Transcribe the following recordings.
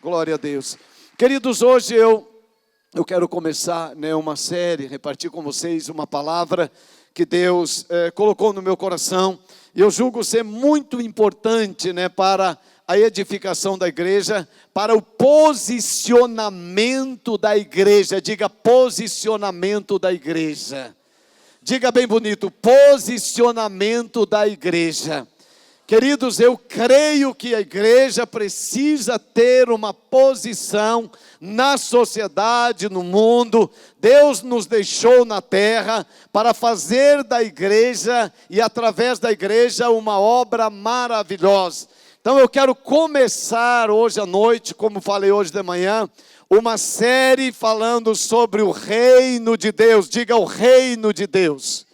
Glória a Deus. Queridos, hoje eu quero começar uma série, repartir com vocês uma palavra que Deus colocou no meu coração. E eu julgo ser muito importante para a edificação da igreja, para o posicionamento da igreja. Diga, posicionamento da igreja. Diga bem bonito, posicionamento da igreja. Queridos, eu creio que a igreja precisa ter uma posição na sociedade, no mundo. Deus nos deixou na terra para fazer da igreja e através da igreja uma obra maravilhosa. Então eu quero começar hoje à noite, como falei hoje de manhã, uma série falando sobre o reino de Deus. Diga, o reino de Deus.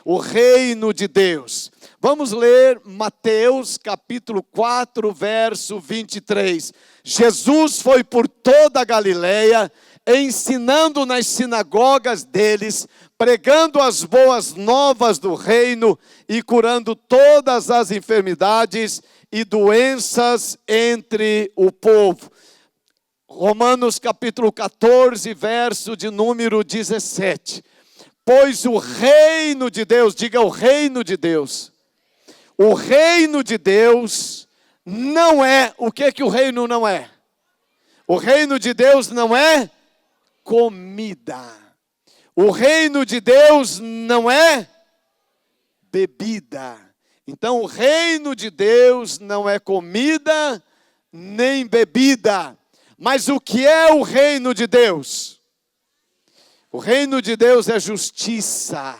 O reino de Deus. Vamos ler Mateus capítulo 4, verso 23. Jesus foi por toda a Galileia, ensinando nas sinagogas deles, pregando as boas novas do reino e curando todas as enfermidades e doenças entre o povo. Romanos capítulo 14, verso de número 17. Pois o reino de Deus, diga o reino de Deus. O reino de Deus não é, o que o reino não é? O reino de Deus não é comida. O reino de Deus não é bebida. Então o reino de Deus não é comida nem bebida. Mas o que é o reino de Deus? O reino de Deus é justiça.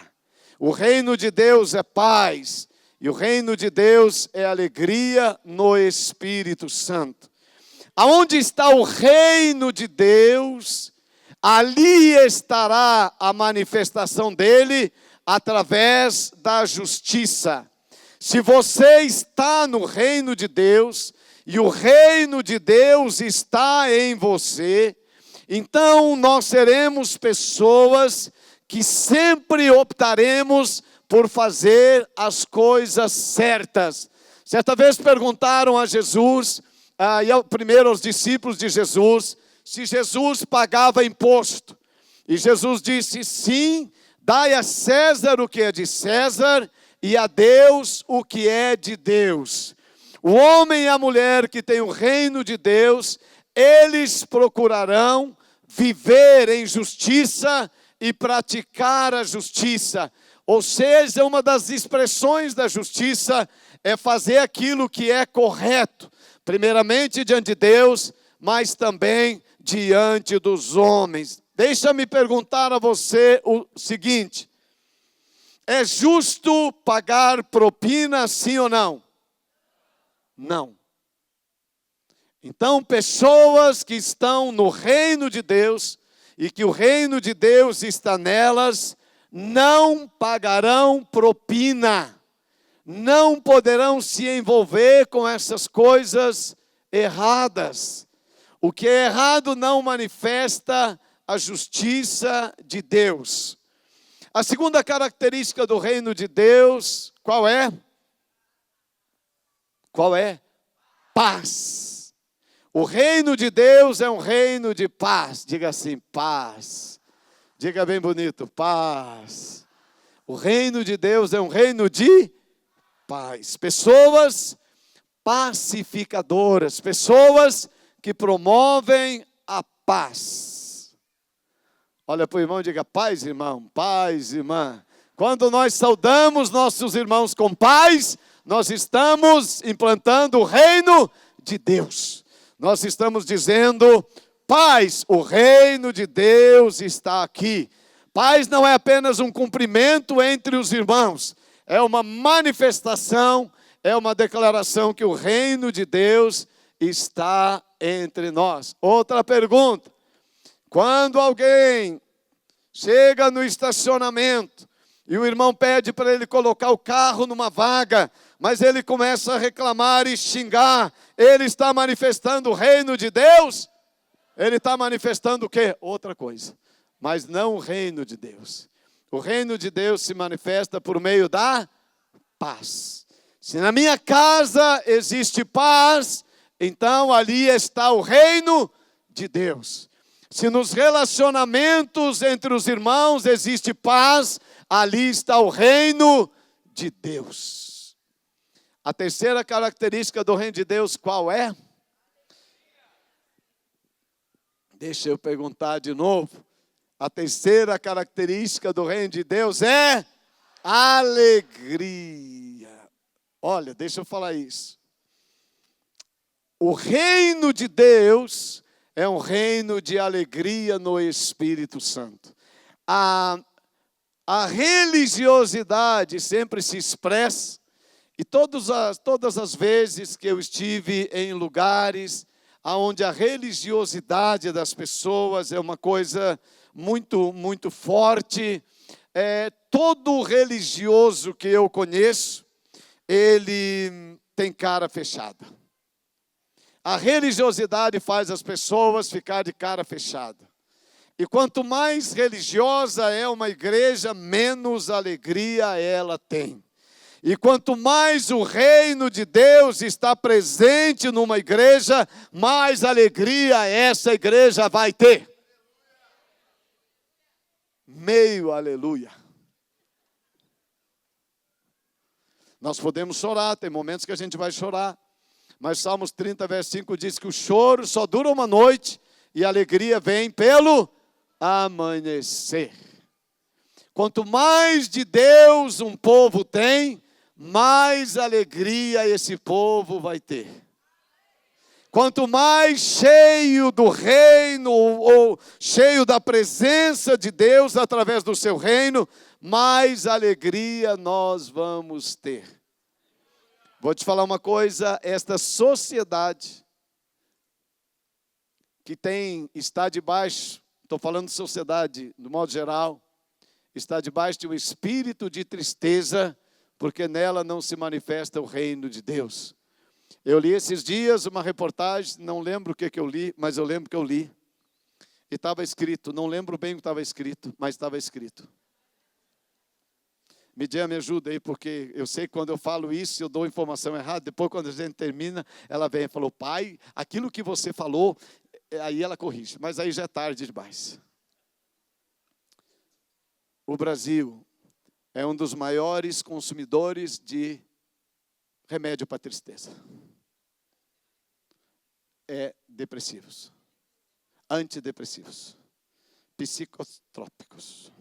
O reino de Deus é paz. E o reino de Deus é alegria no Espírito Santo. Aonde está o reino de Deus, ali estará a manifestação dele através da justiça. Se você está no reino de Deus, e o reino de Deus está em você, então nós seremos pessoas que sempre optaremos por fazer as coisas certas. Certa vez perguntaram a Jesus, primeiro aos discípulos de Jesus, se Jesus pagava imposto. E Jesus disse, sim, dai a César o que é de César e a Deus o que é de Deus. O homem e a mulher que têm o reino de Deus, eles procurarão viver em justiça e praticar a justiça. Ou seja, uma das expressões da justiça é fazer aquilo que é correto, primeiramente diante de Deus, mas também diante dos homens. Deixa-me perguntar a você o seguinte: é justo pagar propina, sim ou não? Não. Então, pessoas que estão no reino de Deus e que o reino de Deus está nelas, não pagarão propina, não poderão se envolver com essas coisas erradas. O que é errado não manifesta a justiça de Deus. A segunda característica do reino de Deus, qual é? Qual é? Paz. O reino de Deus é um reino de paz. Diga assim, paz. Diga bem bonito, paz. O reino de Deus é um reino de paz. Pessoas pacificadoras, pessoas que promovem a paz. Olha para o irmão e diga, paz, irmão, paz, irmã. Quando nós saudamos nossos irmãos com paz, nós estamos implantando o reino de Deus. Nós estamos dizendo, paz, o reino de Deus está aqui. Paz não é apenas um cumprimento entre os irmãos, é uma manifestação, é uma declaração que o reino de Deus está entre nós. Outra pergunta: quando alguém chega no estacionamento e o irmão pede para ele colocar o carro numa vaga, mas ele começa a reclamar e xingar, ele está manifestando o reino de Deus? Ele está manifestando o quê? Outra coisa, mas não o reino de Deus. O reino de Deus se manifesta por meio da paz. Se na minha casa existe paz, então ali está o reino de Deus. Se nos relacionamentos entre os irmãos existe paz, ali está o reino de Deus. A terceira característica do reino de Deus qual é? Deixa eu perguntar de novo. A terceira característica do reino de Deus é alegria. Olha, deixa eu falar isso. O reino de Deus é um reino de alegria no Espírito Santo. A religiosidade sempre se expressa, e todas as vezes que eu estive em lugares onde a religiosidade das pessoas é uma coisa muito, muito forte, todo religioso que eu conheço, ele tem cara fechada. A religiosidade faz as pessoas ficar de cara fechada. E quanto mais religiosa é uma igreja, menos alegria ela tem. E quanto mais o reino de Deus está presente numa igreja, mais alegria essa igreja vai ter. Meio aleluia. Nós podemos chorar, tem momentos que a gente vai chorar. Mas Salmos 30, verso 5 diz que o choro só dura uma noite e a alegria vem pelo amanhecer. Quanto mais de Deus um povo tem, mais alegria esse povo vai ter. Quanto mais cheio do reino, ou cheio da presença de Deus através do seu reino, mais alegria nós vamos ter. Vou te falar uma coisa, esta sociedade que está debaixo, estou falando de sociedade no modo geral, está debaixo de um espírito de tristeza, porque nela não se manifesta o reino de Deus. Eu li esses dias uma reportagem, não lembro o que eu li, mas eu lembro que eu li. E estava escrito, não lembro bem o que estava escrito, mas estava escrito. Midian, me ajuda aí, porque eu sei que quando eu falo isso, eu dou informação errada. Depois, quando a gente termina, ela vem e falou, pai, aquilo que você falou, aí ela corrige. Mas aí já é tarde demais. O Brasil é um dos maiores consumidores de remédio para tristeza. Depressivos, antidepressivos, psicotrópicos.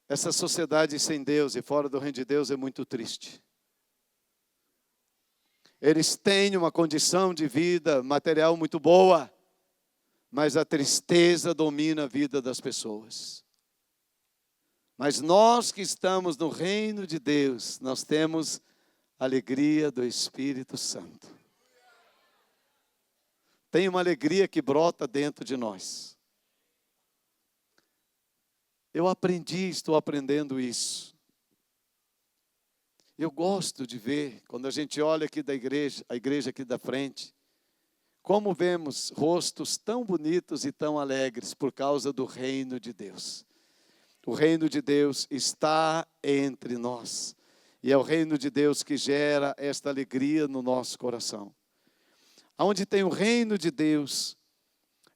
Essa sociedade sem Deus e fora do reino de Deus é muito triste. Eles têm uma condição de vida material muito boa, mas a tristeza domina a vida das pessoas. Mas nós que estamos no reino de Deus, nós temos a alegria do Espírito Santo. Tem uma alegria que brota dentro de nós. Eu estou aprendendo isso. Eu gosto de ver, quando a gente olha aqui da igreja, a igreja aqui da frente, como vemos rostos tão bonitos e tão alegres por causa do reino de Deus. O reino de Deus está entre nós. E é o reino de Deus que gera esta alegria no nosso coração. Onde tem o reino de Deus,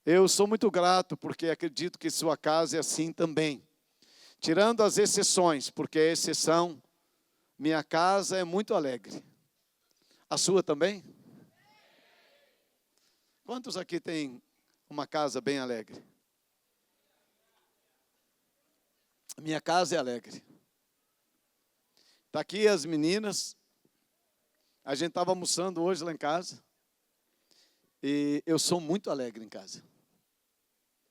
eu sou muito grato, porque acredito que sua casa é assim também. Tirando as exceções, porque a exceção, minha casa é muito alegre. A sua também? Quantos aqui tem uma casa bem alegre? Minha casa é alegre. Está aqui as meninas. A gente estava almoçando hoje lá em casa. E eu sou muito alegre em casa.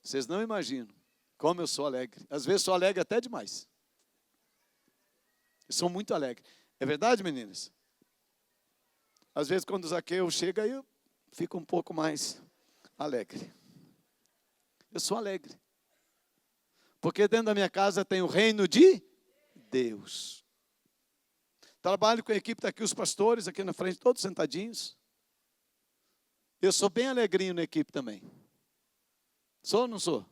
Vocês não imaginam como eu sou alegre. Às vezes sou alegre até demais. Eu sou muito alegre. É verdade, meninas? Às vezes quando o Zaqueu chega, eu fico um pouco mais alegre. Eu sou alegre. Porque dentro da minha casa tem o reino de Deus. Trabalho com a equipe, está aqui os pastores, aqui na frente, todos sentadinhos. Eu sou bem alegrinho na equipe também. Sou ou não sou?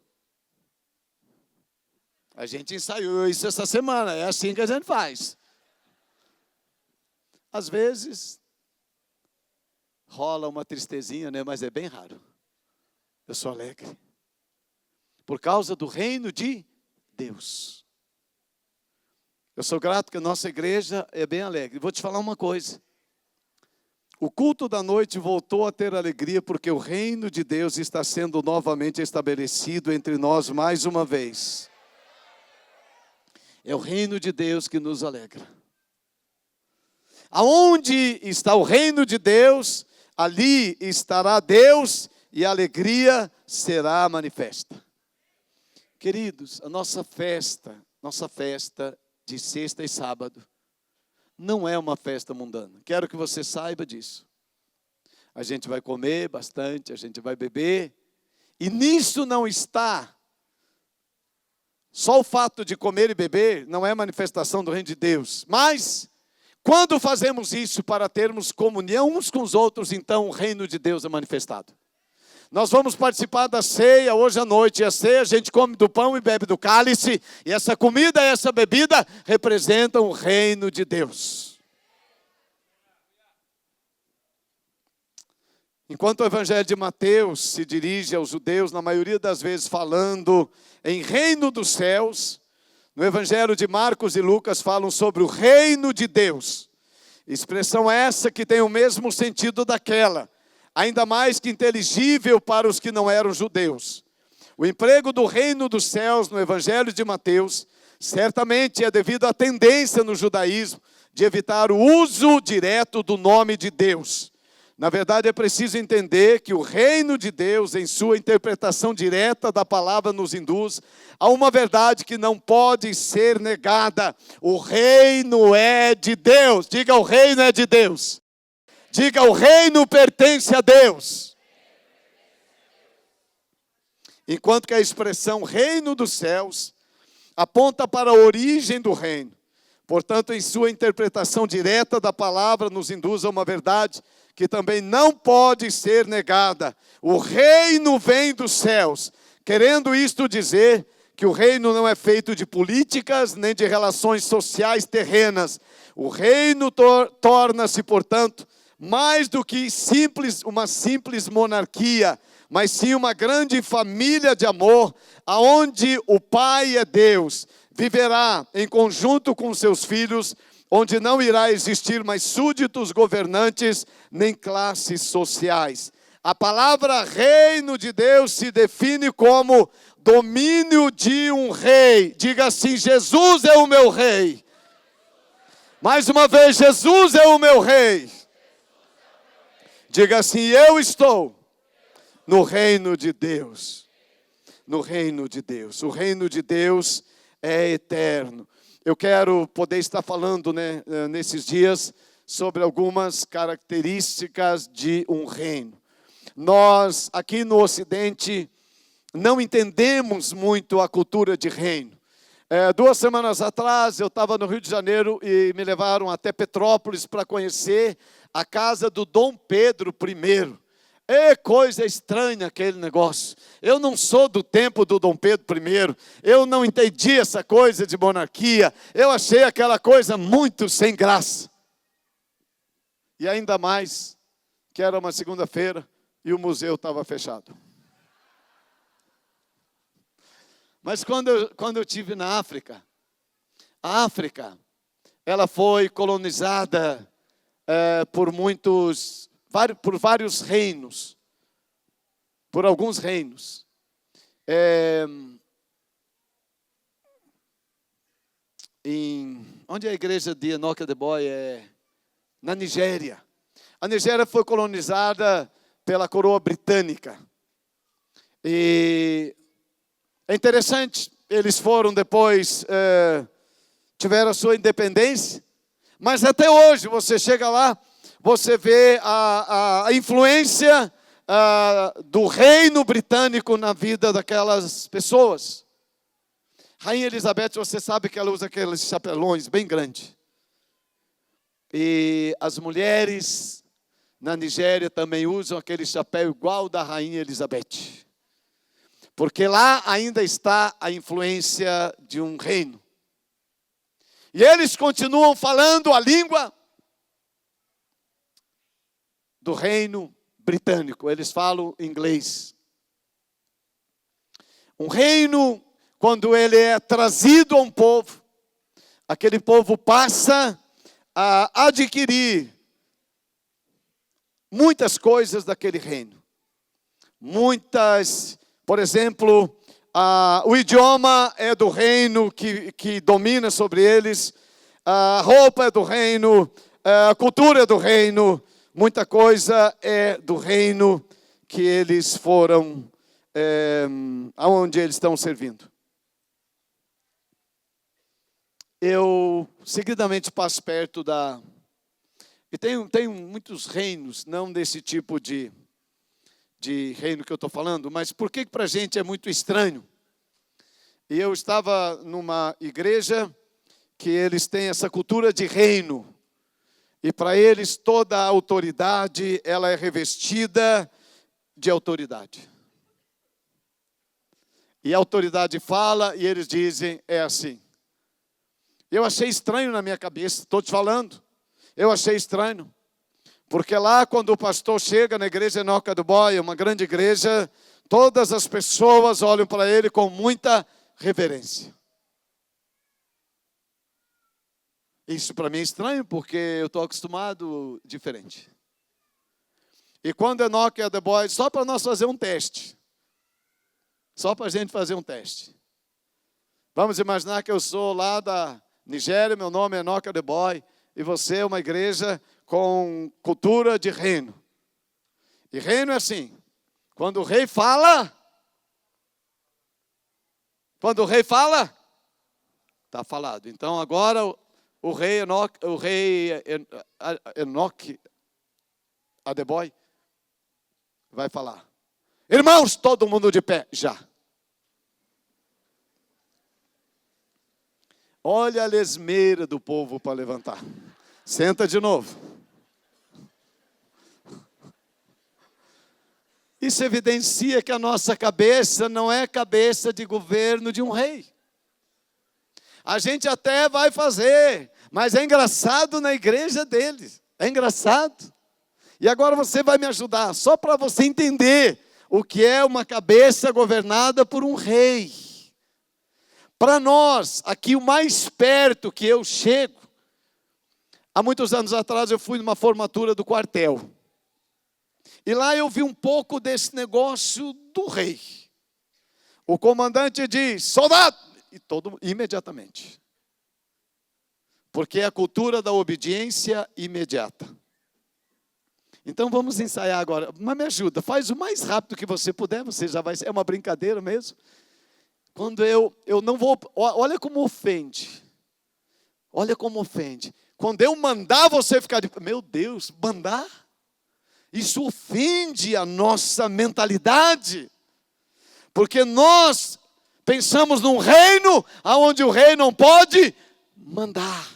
A gente ensaiou isso essa semana, é assim que a gente faz. Às vezes, rola uma tristezinha, né? Mas é bem raro. Eu sou alegre. Por causa do reino de Deus. Eu sou grato que a nossa igreja é bem alegre. Vou te falar uma coisa. O culto da noite voltou a ter alegria porque o reino de Deus está sendo novamente estabelecido entre nós mais uma vez. É o reino de Deus que nos alegra. Aonde está o reino de Deus, ali estará Deus e a alegria será manifesta. Queridos, a nossa festa de sexta e sábado, não é uma festa mundana. Quero que você saiba disso. A gente vai comer bastante, a gente vai beber, e nisso não está. Só o fato de comer e beber não é manifestação do reino de Deus, mas quando fazemos isso para termos comunhão uns com os outros, então o reino de Deus é manifestado. Nós vamos participar da ceia hoje à noite. E a ceia a gente come do pão e bebe do cálice. E essa comida e essa bebida representam o reino de Deus. Enquanto o evangelho de Mateus se dirige aos judeus, na maioria das vezes falando em reino dos céus, no evangelho de Marcos e Lucas falam sobre o reino de Deus. Expressão essa que tem o mesmo sentido daquela, ainda mais que inteligível para os que não eram judeus. O emprego do reino dos céus no evangelho de Mateus, certamente é devido à tendência no judaísmo de evitar o uso direto do nome de Deus. Na verdade, é preciso entender que o reino de Deus, em sua interpretação direta da palavra, nos induz a uma verdade que não pode ser negada. O reino é de Deus. Diga, o reino é de Deus. Diga, o reino pertence a Deus. Enquanto que a expressão reino dos céus aponta para a origem do reino. Portanto, em sua interpretação direta da palavra, nos induz a uma verdade que também não pode ser negada. O reino vem dos céus, querendo isto dizer que o reino não é feito de políticas nem de relações sociais terrenas. O reino torna-se, portanto, mais do que uma simples monarquia, mas sim uma grande família de amor, aonde o Pai é Deus, viverá em conjunto com seus filhos, onde não irá existir mais súditos, governantes, nem classes sociais. A palavra reino de Deus se define como domínio de um rei. Diga assim, Jesus é o meu rei. Mais uma vez, Jesus é o meu rei. Diga assim, eu estou no reino de Deus. No reino de Deus. O reino de Deus é eterno. Eu quero poder estar falando, nesses dias sobre algumas características de um reino. Nós, aqui no Ocidente, não entendemos muito a cultura de reino. 2 semanas atrás, eu estava no Rio de Janeiro e me levaram até Petrópolis para conhecer a casa do Dom Pedro I. É coisa estranha aquele negócio. Eu não sou do tempo do Dom Pedro I. Eu não entendi essa coisa de monarquia. Eu achei aquela coisa muito sem graça. E ainda mais que era uma segunda-feira e o museu estava fechado. Mas quando eu estive na África, a África, ela foi colonizada por vários reinos, por alguns reinos. Onde é a igreja de Enoch Adeboye? Na Nigéria. A Nigéria foi colonizada pela coroa britânica. E é interessante, eles foram depois, tiveram a sua independência, mas até hoje você chega lá, você vê a influência do reino britânico na vida daquelas pessoas. Rainha Elizabeth, você sabe que ela usa aqueles chapelões bem grandes. E as mulheres na Nigéria também usam aquele chapéu igual da Rainha Elizabeth. Porque lá ainda está a influência de um reino. E eles continuam falando a língua do reino britânico. Eles falam inglês. Um reino, quando ele é trazido a um povo, aquele povo passa a adquirir muitas coisas daquele reino. Muitas, por exemplo, o idioma é do reino que domina sobre eles, a roupa é do reino, a cultura é do reino, muita coisa é do reino que eles foram, aonde eles estão servindo. Eu seguidamente passo perto e tem muitos reinos, não desse tipo de reino que eu estou falando, mas por que para a gente é muito estranho? E eu estava numa igreja que eles têm essa cultura de reino. E para eles toda a autoridade, ela é revestida de autoridade. E a autoridade fala e eles dizem, é assim. Eu achei estranho na minha cabeça, estou te falando. Eu achei estranho. Porque lá quando o pastor chega na igreja Enoque Adeboy, uma grande igreja, todas as pessoas olham para ele com muita reverência. Isso para mim é estranho, porque eu estou acostumado diferente. E quando Enoque Adeboy, só para nós fazer um teste. Só para a gente fazer um teste. Vamos imaginar que eu sou lá da Nigéria, meu nome é Enoque Adeboy, e você é uma igreja com cultura de reino. E reino é assim, quando o rei fala, está falado. Então agora o rei Enoque Adeboy vai falar. Irmãos, todo mundo de pé, já. Olha a lesmeira do povo para levantar. Senta de novo. Isso evidencia que a nossa cabeça não é cabeça de governo de um rei. A gente até vai fazer, mas é engraçado na igreja deles. É engraçado. E agora você vai me ajudar, só para você entender o que é uma cabeça governada por um rei. Para nós, aqui o mais perto que eu chego, há muitos anos atrás eu fui numa formatura do quartel. E lá eu vi um pouco desse negócio do rei. O comandante diz, soldado! E todo imediatamente. Porque é a cultura da obediência imediata. Então vamos ensaiar agora. Mas me ajuda, faz o mais rápido que você puder, você já vai... É uma brincadeira mesmo. Quando eu não vou... Olha como ofende. Olha como ofende. Quando eu mandar você ficar de... Meu Deus, mandar? Isso ofende a nossa mentalidade. Porque nós pensamos num reino onde o rei não pode mandar.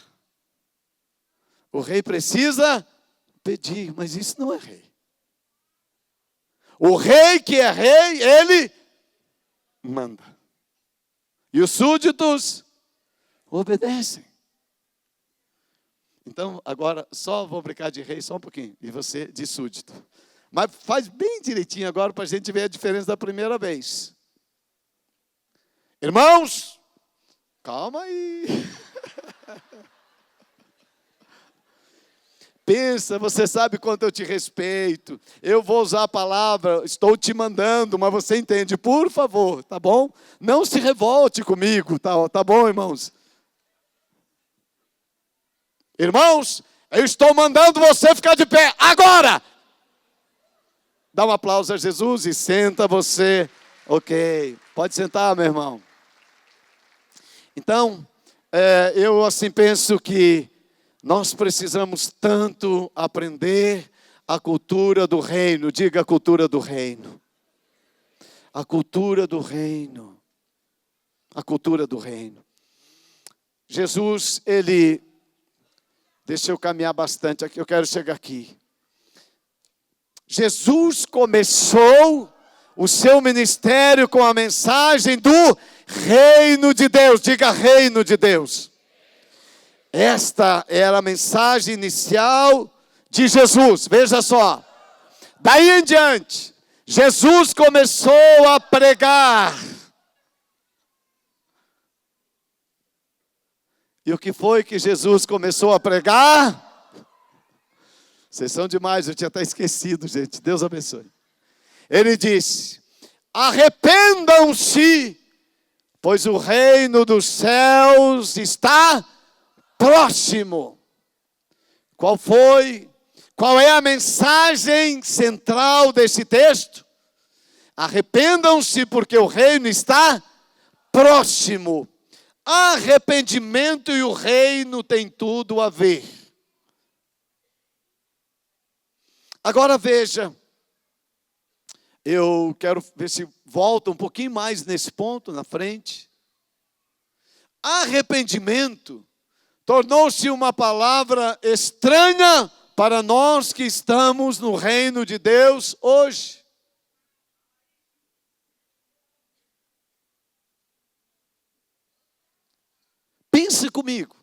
O rei precisa pedir, mas isso não é rei. O rei que é rei, ele manda. E os súditos obedecem. Então, agora, só vou brincar de rei só um pouquinho. E você de súdito. Mas faz bem direitinho agora para a gente ver a diferença da primeira vez. Irmãos, calma aí. Pensa, você sabe quanto eu te respeito. Eu vou usar a palavra, estou te mandando, mas você entende, por favor, tá bom? Não se revolte comigo, tá bom, irmãos? Irmãos, eu estou mandando você ficar de pé, agora! Dá um aplauso a Jesus e senta você. Ok, pode sentar, meu irmão. Então, eu assim penso que nós precisamos tanto aprender a cultura do reino. Diga a cultura do reino. A cultura do reino. A cultura do reino. Jesus, ele... Deixa eu caminhar bastante aqui, eu quero chegar aqui. Jesus começou o seu ministério com a mensagem do reino de Deus. Diga reino de Deus. Esta era a mensagem inicial de Jesus. Veja só. Daí em diante, Jesus começou a pregar. E o que foi que Jesus começou a pregar? Vocês são demais, eu tinha até esquecido, gente. Deus abençoe. Ele disse: arrependam-se, pois o reino dos céus está próximo. Qual é a mensagem central desse texto? Arrependam-se, porque o reino está próximo. Arrependimento e o reino têm tudo a ver. Agora veja, eu quero ver se volta um pouquinho mais nesse ponto na frente. Arrependimento tornou-se uma palavra estranha para nós que estamos no reino de Deus hoje. Pense comigo.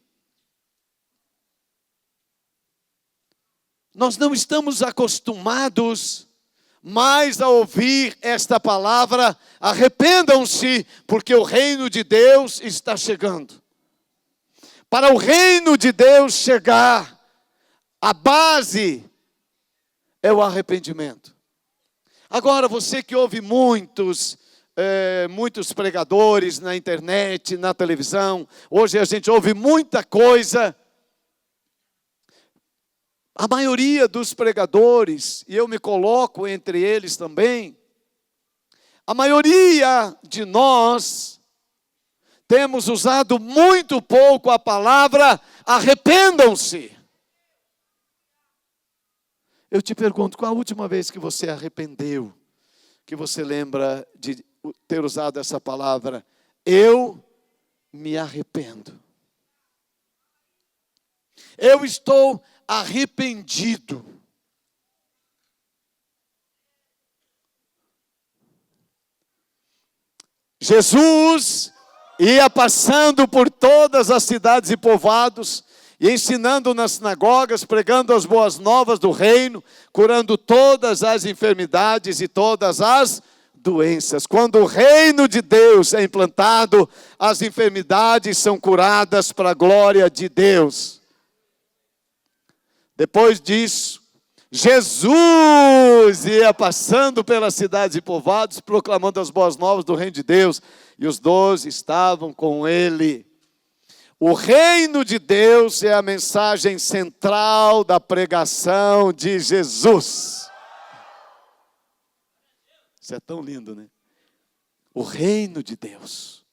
Nós não estamos acostumados mais a ouvir esta palavra: arrependam-se, porque o reino de Deus está chegando. Para o reino de Deus chegar, a base é o arrependimento. Agora, você que ouve muitos pregadores na internet, na televisão, hoje a gente ouve muita coisa. A maioria dos pregadores, e eu me coloco entre eles também, a maioria de nós temos usado muito pouco a palavra arrependam-se. Eu te pergunto, qual a última vez que você arrependeu, que você lembra de ter usado essa palavra? Eu me arrependo. Eu estou arrependido. Jesus ia passando por todas as cidades e povoados, e ensinando nas sinagogas, pregando as boas novas do reino, curando todas as enfermidades e todas as doenças. Quando o reino de Deus é implantado, as enfermidades são curadas para a glória de Deus. Depois disso, Jesus ia passando pelas cidades e povoados, proclamando as boas novas do reino de Deus, e os 12 estavam com ele. O reino de Deus é a mensagem central da pregação de Jesus. Isso é tão lindo, né? O reino de Deus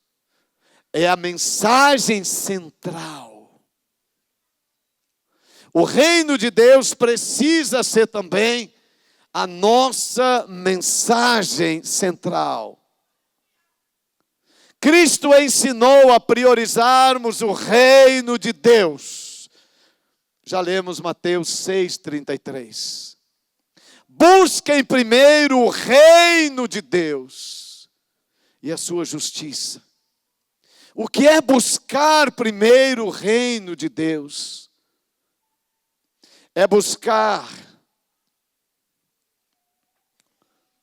é a mensagem central. O reino de Deus precisa ser também a nossa mensagem central. Cristo ensinou a priorizarmos o reino de Deus. Já lemos Mateus 6,33. Busquem primeiro o reino de Deus e a sua justiça. O que é buscar primeiro o reino de Deus? É buscar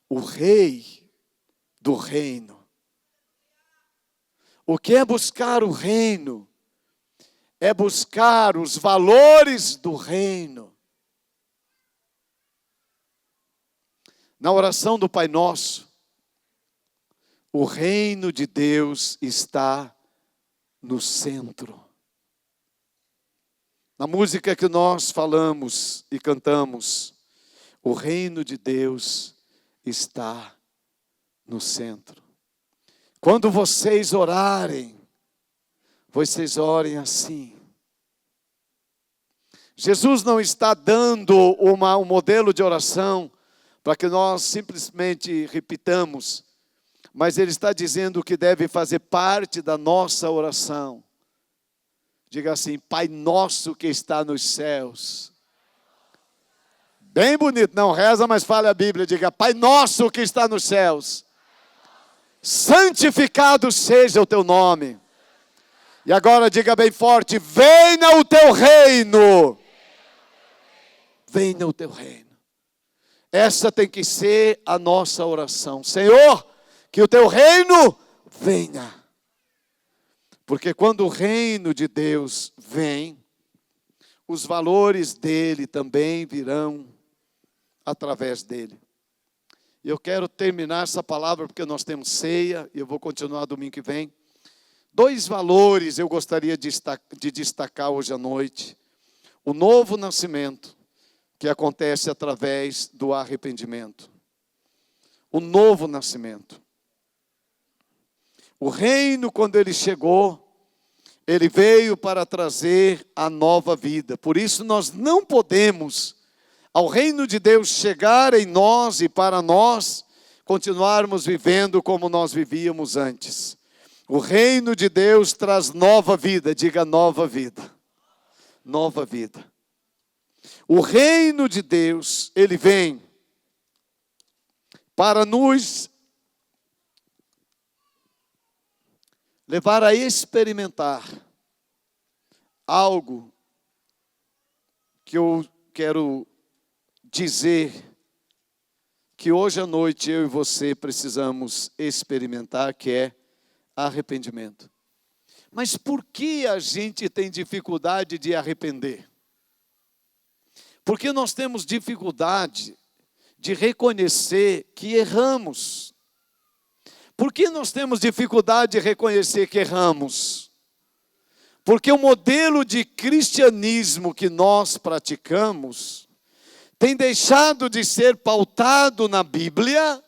o rei do reino. O que é buscar o reino? É buscar os valores do reino. Na oração do Pai Nosso, o reino de Deus está no centro. Na música que nós falamos e cantamos, o reino de Deus está no centro. Quando vocês orarem, vocês orem assim. Jesus não está dando um modelo de oração para que nós simplesmente repitamos, mas Ele está dizendo que deve fazer parte da nossa oração. Diga assim: Pai nosso que está nos céus, Bem bonito. Não reza, mas fale a Bíblia. Diga: Pai nosso que está nos céus, santificado seja o teu nome. E agora diga bem forte: venha o teu reino. Venha o teu reino. Essa tem que ser a nossa oração. Senhor, que o teu reino venha. Porque quando o reino de Deus vem, os valores dele também virão através dele. E eu quero terminar essa palavra porque nós temos ceia e eu vou continuar domingo que vem. 2 valores eu gostaria de destacar hoje à noite. O novo nascimento, que acontece através do arrependimento. O novo nascimento. O reino, quando ele chegou, ele veio para trazer a nova vida. Por isso nós não podemos, ao reino de Deus chegar em nós e para nós, continuarmos vivendo como nós vivíamos antes. O reino de Deus traz nova vida. Diga: nova vida. Nova vida. O reino de Deus, ele vem para nos levar a experimentar algo que eu quero dizer que hoje à noite eu e você precisamos experimentar, que é arrependimento. Mas por que a gente tem dificuldade de arrepender? Porque nós temos dificuldade de reconhecer que erramos. Por que nós temos dificuldade de reconhecer que erramos? Porque o modelo de cristianismo que nós praticamos tem deixado de ser pautado na Bíblia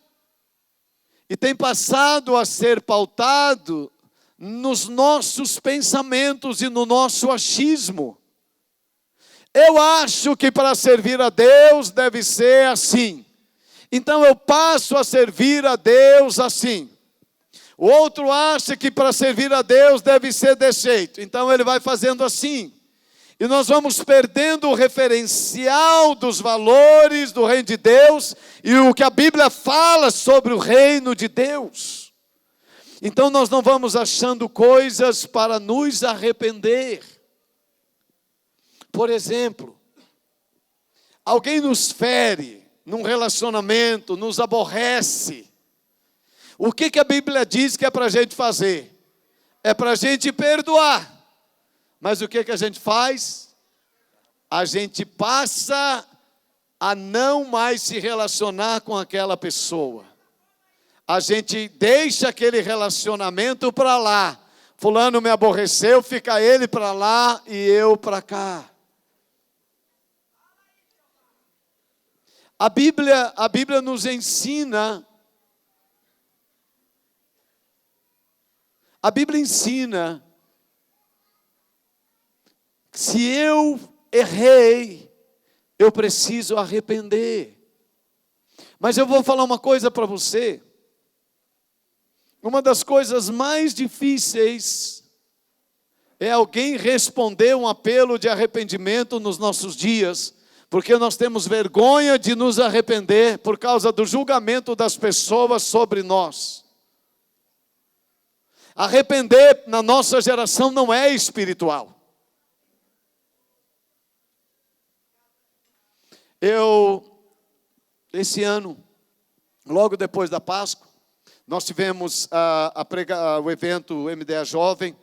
e tem passado a ser pautado nos nossos pensamentos e no nosso achismo. Eu acho que para servir a Deus deve ser assim. Então eu passo a servir a Deus assim. O outro acha que para servir a Deus deve ser desse jeito. Então ele vai fazendo assim. E nós vamos perdendo o referencial dos valores do reino de Deus e o que a Bíblia fala sobre o reino de Deus. Então nós não vamos achando coisas para nos arrepender. Por exemplo, alguém nos fere num relacionamento, nos aborrece. O que a Bíblia diz que é para a gente fazer? É para a gente perdoar. Mas o que a gente faz? A gente passa a não mais se relacionar com aquela pessoa. A gente deixa aquele relacionamento para lá. Fulano me aborreceu, fica ele para lá e eu para cá. A Bíblia nos ensina. A Bíblia ensina. Se eu errei, eu preciso arrepender. Mas eu vou falar uma coisa para você. Uma das coisas mais difíceis é alguém responder um apelo de arrependimento nos nossos dias, porque nós temos vergonha de nos arrepender por causa do julgamento das pessoas sobre nós. Arrepender na nossa geração não é espiritual. Esse ano, logo depois da Páscoa, nós tivemos o evento MDA Jovem,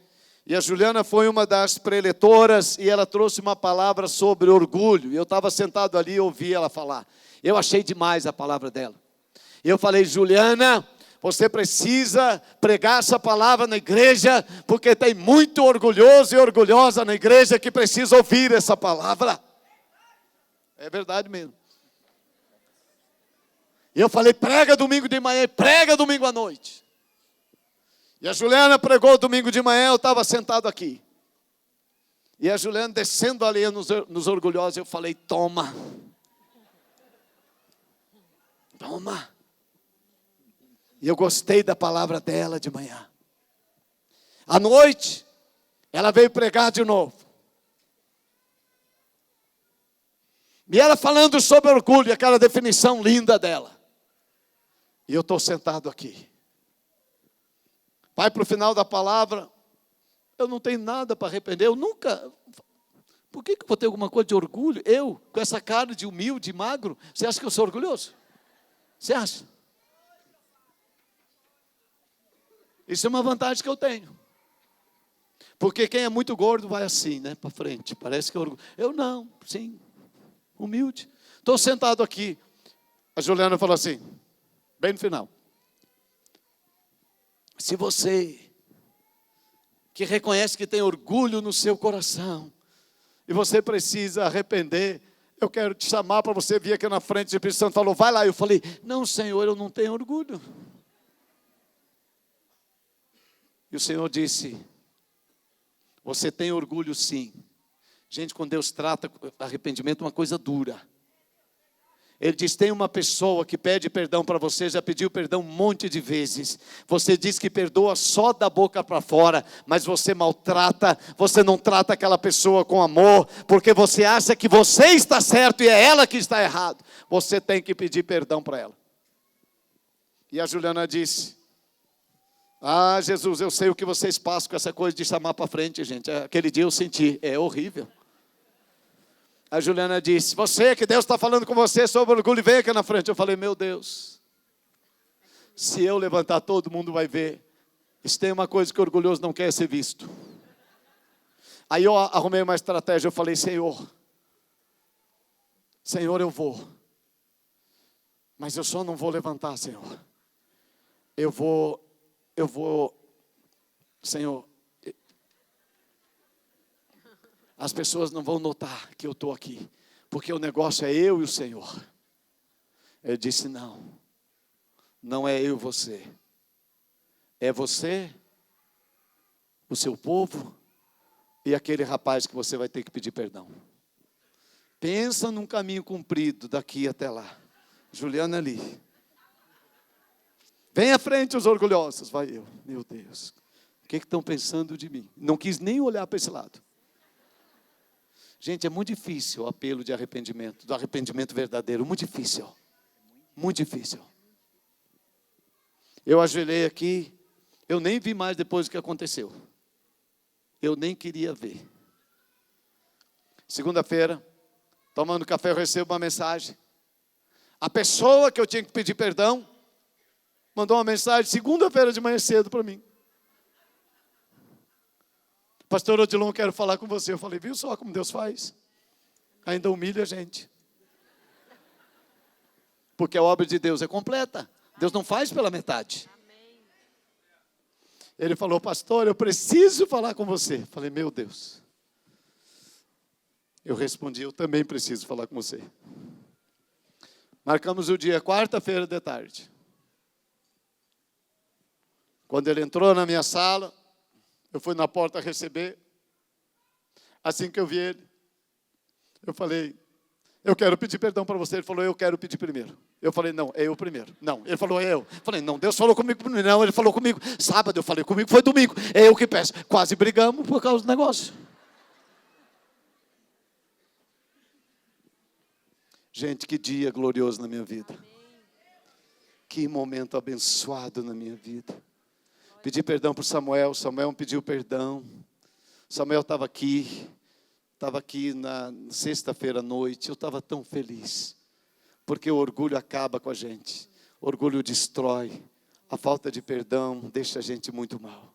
e a Juliana foi uma das preletoras, e ela trouxe uma palavra sobre orgulho, e eu estava sentado ali e ouvi ela falar. Eu achei demais a palavra dela. Eu falei: Juliana, você precisa pregar essa palavra na igreja, porque tem muito orgulhoso e orgulhosa na igreja que precisa ouvir essa palavra. É verdade mesmo. E eu falei: prega domingo de manhã, prega domingo à noite. E a Juliana pregou domingo de manhã, eu estava sentado aqui. E a Juliana descendo ali nos orgulhosos, eu falei: toma. Toma. E eu gostei da palavra dela de manhã. À noite, ela veio pregar de novo. E ela falando sobre orgulho, aquela definição linda dela. E eu estou sentado aqui. Vai para o final da palavra. Eu não tenho nada para arrepender. Eu nunca... Por que eu vou ter alguma coisa de orgulho? Eu, com essa cara de humilde, magro, você acha que eu sou orgulhoso? Você acha? Isso é uma vantagem que eu tenho. Porque quem é muito gordo vai assim, né, para frente. Parece que é orgulho. Eu não, sim, humilde. Estou sentado aqui. A Juliana falou assim, bem no final. Se você que reconhece que tem orgulho no seu coração, e você precisa arrepender, eu quero te chamar para você vir aqui na frente. O Espírito Santo falou, vai lá. Eu falei, não, Senhor, eu não tenho orgulho. E o Senhor disse, você tem orgulho sim. Gente, quando Deus trata arrependimento, é uma coisa dura. Ele diz, tem uma pessoa que pede perdão para você, já pediu perdão um monte de vezes. Você diz que perdoa só da boca para fora, mas você maltrata, você não trata aquela pessoa com amor, porque você acha que você está certo e é ela que está errado. Você tem que pedir perdão para ela. E a Juliana disse, ah, Jesus, eu sei o que vocês passam com essa coisa de chamar para frente, gente. Aquele dia eu senti, é horrível. A Juliana disse, você que Deus está falando com você sobre orgulho, vem aqui na frente. Eu falei, meu Deus, se eu levantar, todo mundo vai ver. Isso tem uma coisa que o orgulhoso não quer ser visto. Aí eu arrumei uma estratégia, eu falei, Senhor, eu vou. Mas eu só não vou levantar, Senhor. Eu vou, Senhor, as pessoas não vão notar que eu estou aqui, porque o negócio é eu e o Senhor. Ele disse, não é eu e você. É você, o seu povo e aquele rapaz que você vai ter que pedir perdão. Pensa num caminho comprido daqui até lá. Juliana ali. Vem à frente os orgulhosos. Vai eu. Meu Deus. O que estão pensando de mim? Não quis nem olhar para esse lado. Gente, é muito difícil o apelo de arrependimento, do arrependimento verdadeiro. Muito difícil. Muito difícil. Eu ajoelhei aqui. Eu nem vi mais depois do que aconteceu. Eu nem queria ver. Segunda-feira, tomando café, eu recebo uma mensagem. A pessoa que eu tinha que pedir perdão mandou uma mensagem segunda-feira de manhã cedo para mim. Pastor Odilon, quero falar com você. Eu falei, viu só como Deus faz? Ainda humilha a gente. Porque a obra de Deus é completa. Deus não faz pela metade. Ele falou, pastor, eu preciso falar com você. Eu falei, meu Deus. Eu respondi, eu também preciso falar com você. Marcamos o dia, quarta-feira de tarde. Quando ele entrou na minha sala, eu fui na porta receber. Assim que eu vi ele, eu falei, eu quero pedir perdão para você. Ele falou, eu quero pedir primeiro. Eu falei, não, é eu primeiro. Não, ele falou, é eu. Eu falei, não, Deus falou comigo primeiro. Não, ele falou comigo sábado. Eu falei, comigo foi domingo. É eu que peço. Quase brigamos por causa do negócio. Gente, que dia glorioso na minha vida. Que momento abençoado na minha vida. Pedi perdão para Samuel. Samuel me pediu perdão. Samuel estava aqui na sexta-feira à noite. Eu estava tão feliz. Porque o orgulho acaba com a gente. O orgulho destrói. A falta de perdão deixa a gente muito mal.